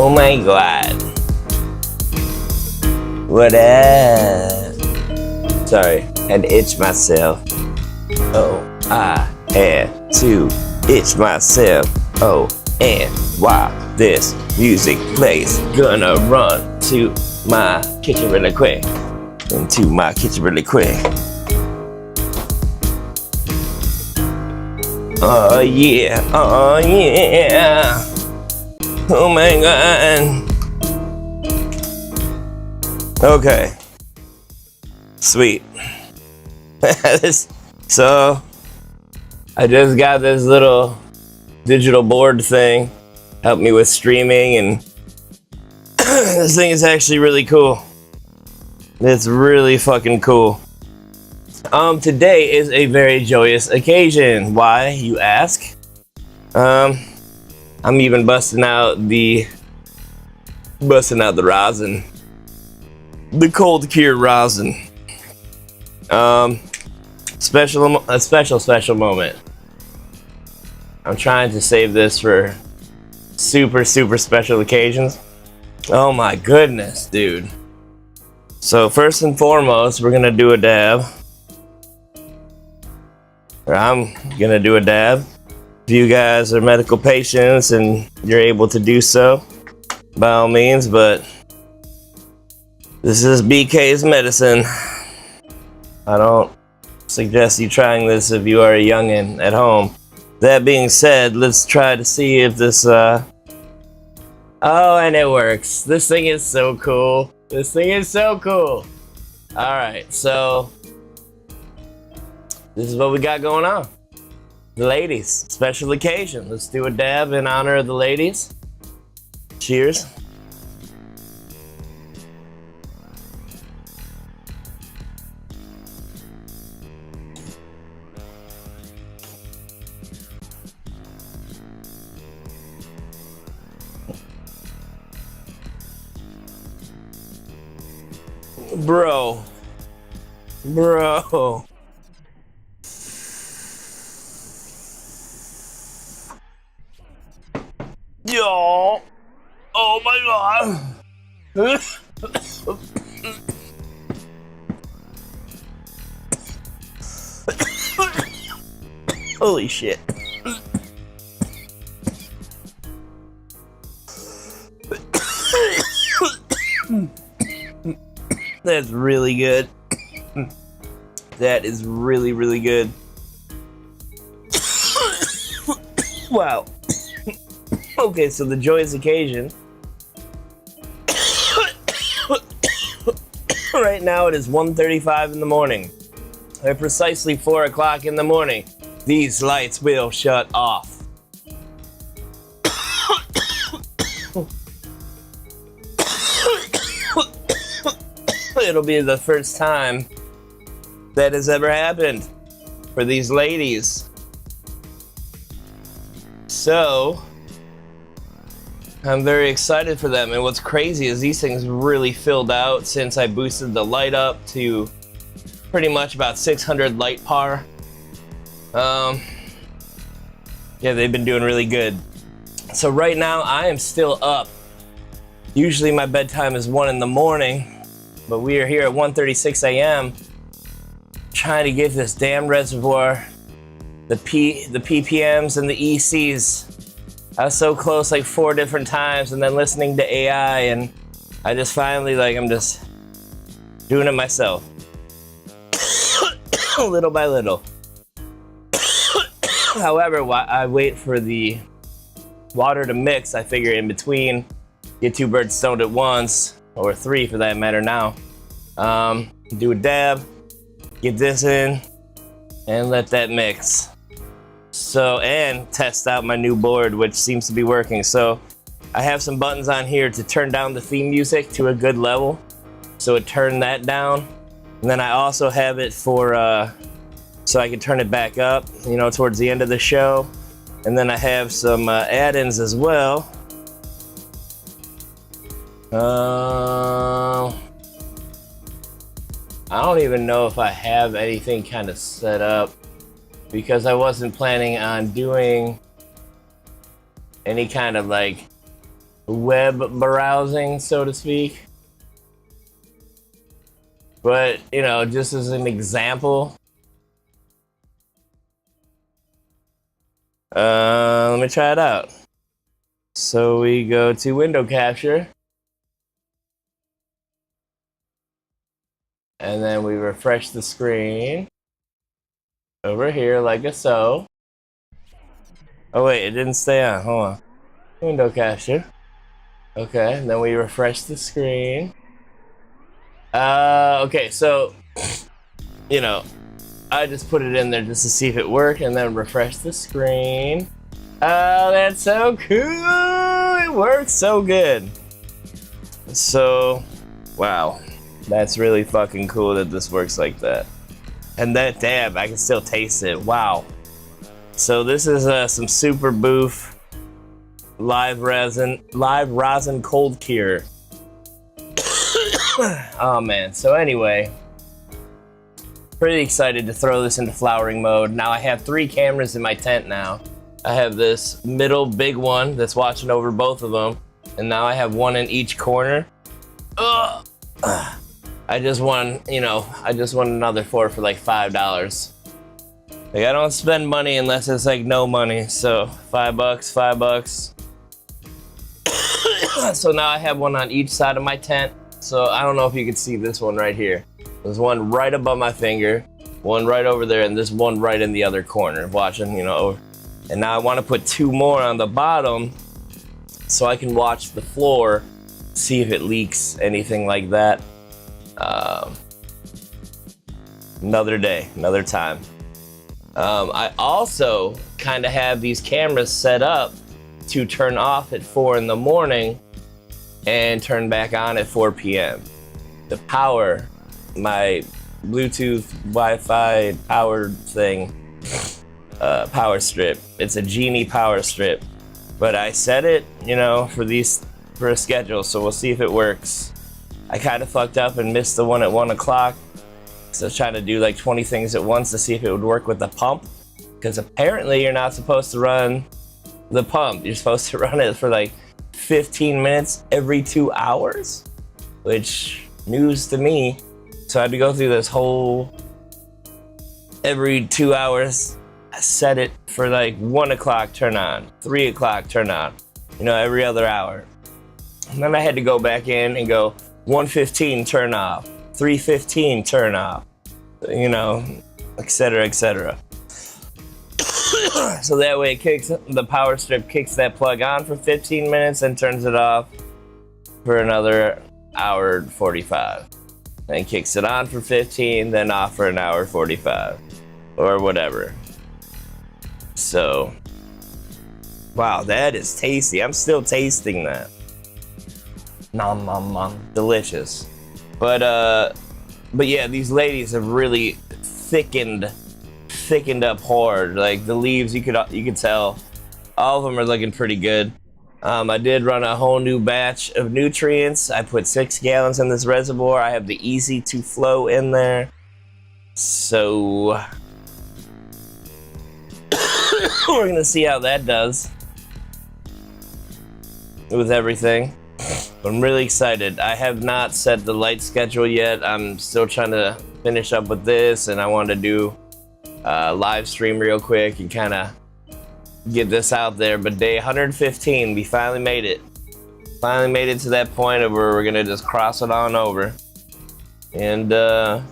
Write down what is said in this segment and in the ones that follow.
Oh my god. What up? Sorry, had to itch myself. Oh, I had to itch myself. Oh, and while this music plays, gonna run to my kitchen really quick. Into my kitchen really quick. Oh yeah, oh yeah. Oh my god. Okay. Sweet. So, I just got this little digital board thing. Help me with streaming, and this thing is actually really cool. It's really fucking cool. Today is a very joyous occasion. Why, you ask? I'm even busting out the rosin. The cold cure rosin. A special moment. I'm trying to save this for super special occasions. Oh my goodness, dude. So first and foremost, we're gonna do a dab. Or I'm gonna do a dab. If you guys are medical patients and you're able to do so, by all means, but this is BK's medicine. I don't suggest you trying this if you are a youngin' at home. That being said, let's try to see if this, oh, and it works. This thing is so cool. This thing is so cool. Alright, so this is what we got going on. The ladies, special occasion. Let's do a dab in honor of the ladies. Cheers. Bro. Yo. Oh my god. Holy shit. That's really good. That is really good. Wow. Okay, so the joyous occasion. Right now it is 1:35 in the morning. At precisely 4 o'clock in the morning, these lights will shut off. It'll be the first time that has ever happened for these ladies. So, I'm very excited for them. And what's crazy is these things really filled out since I boosted the light up to pretty much about 600 light par. Yeah, they've been doing really good. So right now I am still up. Usually my bedtime is 1 in the morning. But we are here at 1:36 a.m. trying to get this damn reservoir, the ppms and the ECs. I was so close like 4 different times, and then listening to AI, and I just finally, like, I'm just doing it myself. Little by little. However, while I wait for the water to mix, I figure in between, get 2 birds stoned at once. Or 3 for that matter now. Do a dab, get this in, and let that mix. So, and test out my new board, which seems to be working. So, I have some buttons on here to turn down the theme music to a good level. So it turned that down. And then I also have it for, so I can turn it back up, you know, towards the end of the show. And then I have some add-ins as well. I don't even know if I have anything kind of set up because I wasn't planning on doing any kind of like web browsing, so to speak. But, you know, just as an example, let me try it out. So we go to window capture, and then we refresh the screen over here like so. Oh wait, it didn't stay on. Hold on. Window capture. Okay, and then we refresh the screen. Okay, so, you know, I just put it in there just to see if it worked, and then refresh the screen. Oh, that's so cool! It works so good. So, wow, that's really fucking cool that this works like that. And that, damn, I can still taste it. Wow. So this is some Super Boof live rosin cold cure. Oh man. So anyway, pretty excited to throw this into flowering mode. Now I have 3 cameras in my tent now. I have this middle big one that's watching over both of them, and now I have one in each corner. Ugh. I just won, you know, I just won another 4 for like $5. Like, I don't spend money unless it's like no money. So $5. So now I have one on each side of my tent. So I don't know if you can see this one right here. There's one right above my finger, one right over there, and this one right in the other corner, watching, you know. And now I want to put 2 more on the bottom so I can watch the floor, see if it leaks, anything like that. Another day, another time. I also kind of have these cameras set up to turn off at 4 in the morning and turn back on at 4 p.m. to power my Bluetooth Wi-Fi powered thing, power strip. It's a Genie power strip, but I set it, you know, for a schedule, so we'll see if it works. I kind of fucked up and missed the one at 1 o'clock. So I was trying to do like 20 things at once to see if it would work with the pump, because apparently you're not supposed to run the pump. You're supposed to run it for like 15 minutes every 2 hours, which news to me. So I had to go through this whole every 2 hours. I set it for like 1 o'clock turn on, 3 o'clock turn on, you know, every other hour. And then I had to go back in and go 1:15 turn off, 3:15 turn off, you know, etc., etc. So that way it kicks, the power strip kicks that plug on for 15 minutes and turns it off for another hour 45. Then kicks it on for 15, then off for an hour 45, or whatever. So, wow, that is tasty. I'm still tasting that. Nom nom nom, delicious. But yeah, these ladies have really thickened up hard. Like the leaves, you could tell all of them are looking pretty good. I did run a whole new batch of nutrients. I put 6 gallons in this reservoir. I have the easy to flow in there. So we're gonna see how that does with everything. I'm really excited. I have not set the light schedule yet. I'm still trying to finish up with this, and I want to do a live stream real quick and kind of get this out there. But day 115, we finally made it. Finally made it to that point of where we're gonna just cross it on over. And I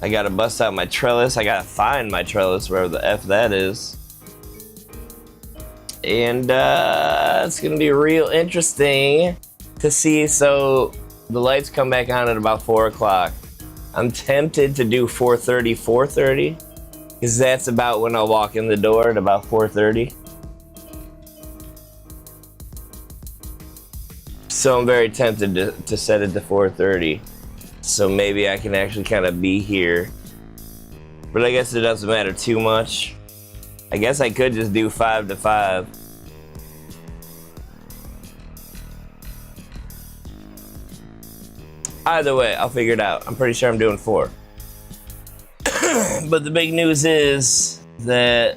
gotta bust out my trellis. I gotta find my trellis, wherever the F that is. And it's gonna be real interesting to see. So the lights come back on at about 4 o'clock. I'm tempted to do 4:30, because that's about when I'll walk in the door, at about 4:30. So I'm very tempted to set it to 4:30. So maybe I can actually kind of be here. But I guess it doesn't matter too much. I guess I could just do 5 to 5. Either way, I'll figure it out. I'm pretty sure I'm doing 4. But the big news is that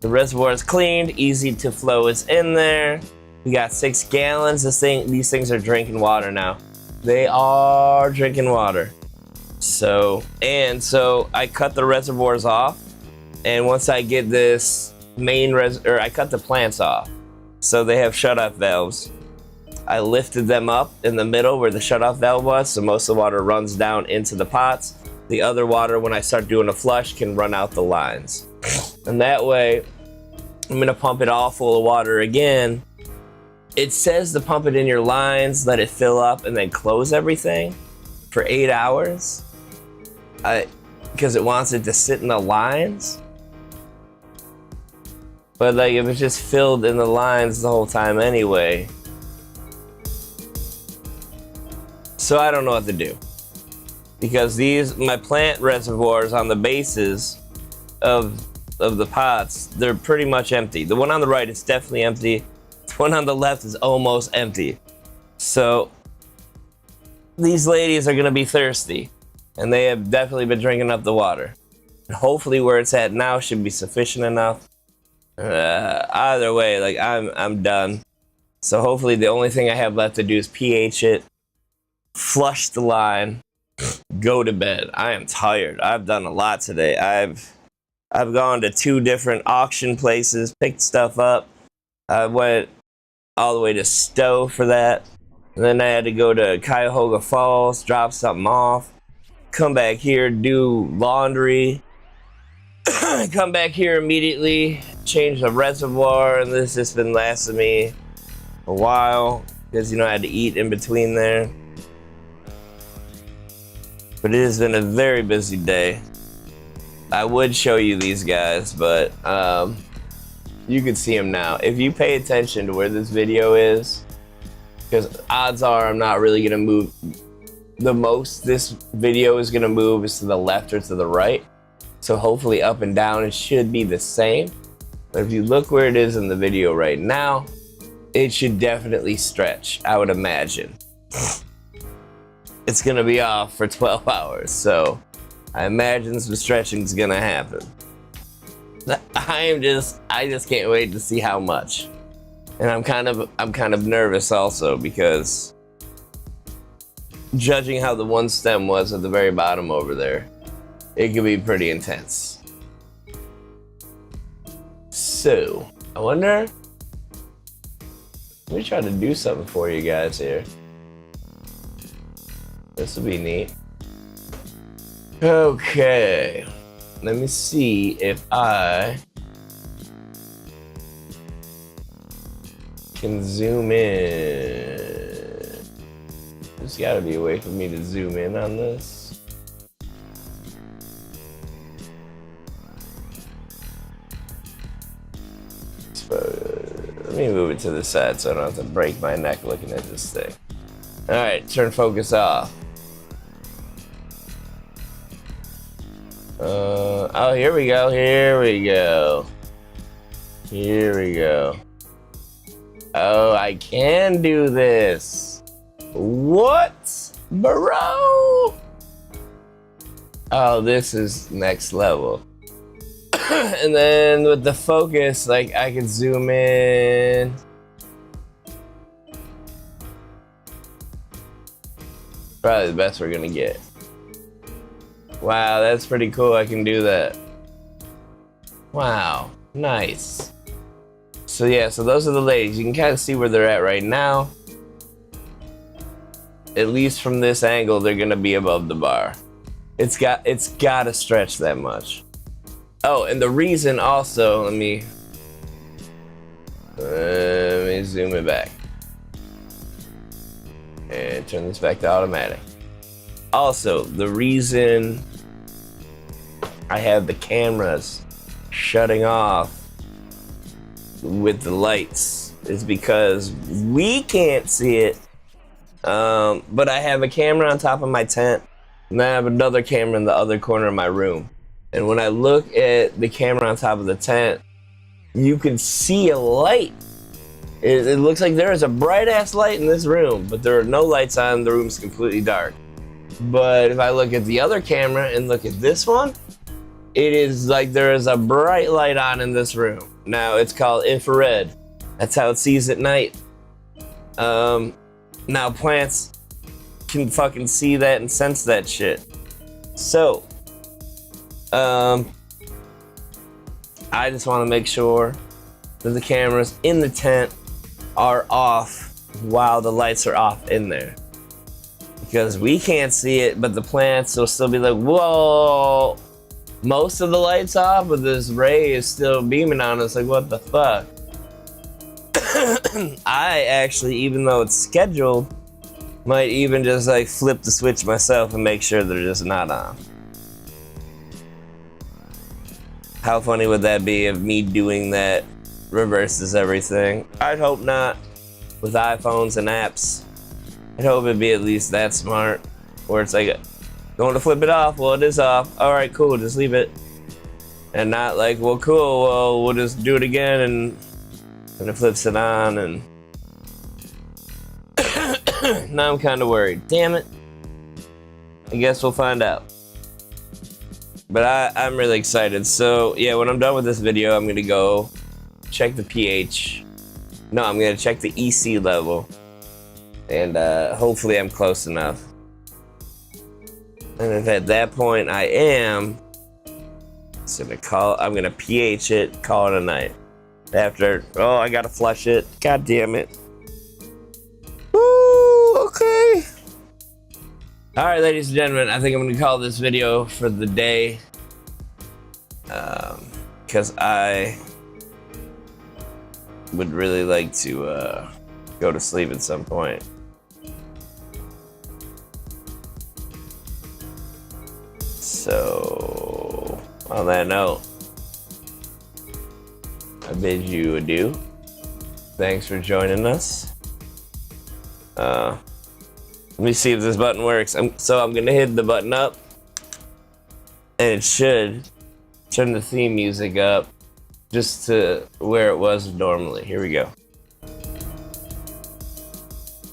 the reservoir is cleaned, easy to flow is in there. We got 6 gallons. These things are drinking water now. They are drinking water. So I cut the reservoirs off, and once I get this I cut the plants off. So they have shutoff valves. I lifted them up in the middle where the shutoff valve was, so most of the water runs down into the pots. The other water, when I start doing a flush, can run out the lines. And that way, I'm gonna pump it all full of water again. It says to pump it in your lines, let it fill up, and then close everything for 8 hours. Because it wants it to sit in the lines. But like, if it's just filled in the lines the whole time anyway. So I don't know what to do. Because my plant reservoirs on the bases of the pots, they're pretty much empty. The one on the right is definitely empty. The one on the left is almost empty. So these ladies are gonna be thirsty, and they have definitely been drinking up the water. And hopefully where it's at now should be sufficient enough. Either way, like I'm done. So hopefully the only thing I have left to do is pH it, flush the line, go to bed. I am tired. I've done a lot today. I've gone to 2 different auction places, picked stuff up. I went all the way to Stowe for that. And then I had to go to Cuyahoga Falls, drop something off, come back here, do laundry, come back here immediately, change the reservoir, and this has been lasting me a while because, I had to eat in between there. But it has been a very busy day. I would show you these guys, but you can see them now. If you pay attention to where this video is, because odds are I'm not really gonna move. The most this video is gonna move is to the left or to the right. So hopefully up and down it should be the same. But if you look where it is in the video right now, it should definitely stretch, I would imagine. It's gonna be off for 12 hours, so I imagine some stretching is gonna happen. I just can't wait to see how much. And I'm kind of nervous also, because judging how the one stem was at the very bottom over there, it could be pretty intense. So, I wonder, let me try to do something for you guys here. This will be neat. Okay, let me see if I can zoom in. There's gotta be a way for me to zoom in on this. Let me move it to the side so I don't have to break my neck looking at this thing. All right, turn focus off. Oh, here we go, here we go. Here we go. Oh, I can do this. What, bro? Oh, this is next level. And then with the focus, like, I can zoom in. Probably the best we're gonna get. Wow, that's pretty cool. I can do that. Wow, nice. So yeah, so those are the ladies. You can kind of see where they're at right now. At least from this angle, they're gonna be above the bar. It's gotta stretch that much. Oh, and the reason also, let me zoom it back. And turn this back to automatic. Also, the reason I have the cameras shutting off with the lights is because we can't see it, but I have a camera on top of my tent, and I have another camera in the other corner of my room. And when I look at the camera on top of the tent, you can see a light. It looks like there is a bright-ass light in this room, but there are no lights on. The room's completely dark. But if I look at the other camera and look at this one, it is like there is a bright light on in this room. Now, it's called infrared. That's how it sees at night. Now plants can fucking see that and sense that shit. So, I just want to make sure that the cameras in the tent are off while the lights are off in there. Because we can't see it, but the plants will still be like, whoa, most of the lights off, but this ray is still beaming on us. Like, what the fuck? I actually, even though it's scheduled, might even just like flip the switch myself and make sure they're just not on. How funny would that be if me doing that reverses everything? I'd hope not. With iPhones and apps, I'd hope it'd be at least that smart, where it's like, going to flip it off, well, it is off. All right, cool, just leave it. And not like, well, cool, well, we'll just do it again, and it flips it on, and now I'm kind of worried. Damn it. I guess we'll find out. But I'm really excited. So yeah, when I'm done with this video, I'm gonna go check the pH. No, I'm gonna check the EC level, and hopefully I'm close enough. And if at that point I am, I'm gonna pH it, call it a night. After, oh, I gotta flush it. God damn it. Woo, okay. All right, ladies and gentlemen, I think I'm gonna call this video for the day, because I would really like to go to sleep at some point. So, on that note, I bid you adieu. Thanks for joining us. Let me see if this button works. So I'm gonna hit the button up, and it should turn the theme music up just to where it was normally. Here we go.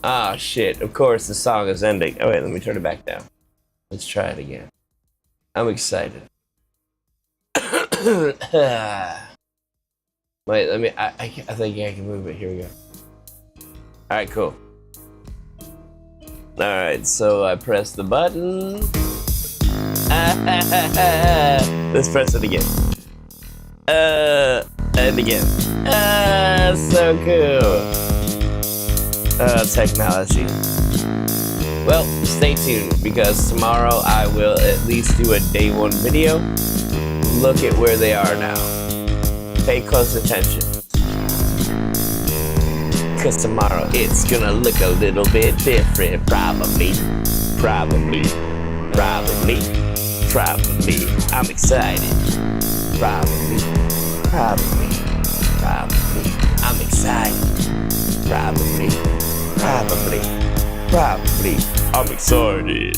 Ah, shit. Of course, the song is ending. Oh, wait, let me turn it back down. Let's try it again. I'm excited. Wait, let me, I think I can move it. Here we go. All right, cool. All right, so I press the button. Let's press it again. And again. So cool. Technology. Well, stay tuned, because tomorrow I will at least do a day one video. Look at where they are now. Pay close attention, because tomorrow it's gonna look a little bit different. Probably. I'm excited. Probably. I'm excited. Probably. I'm excited.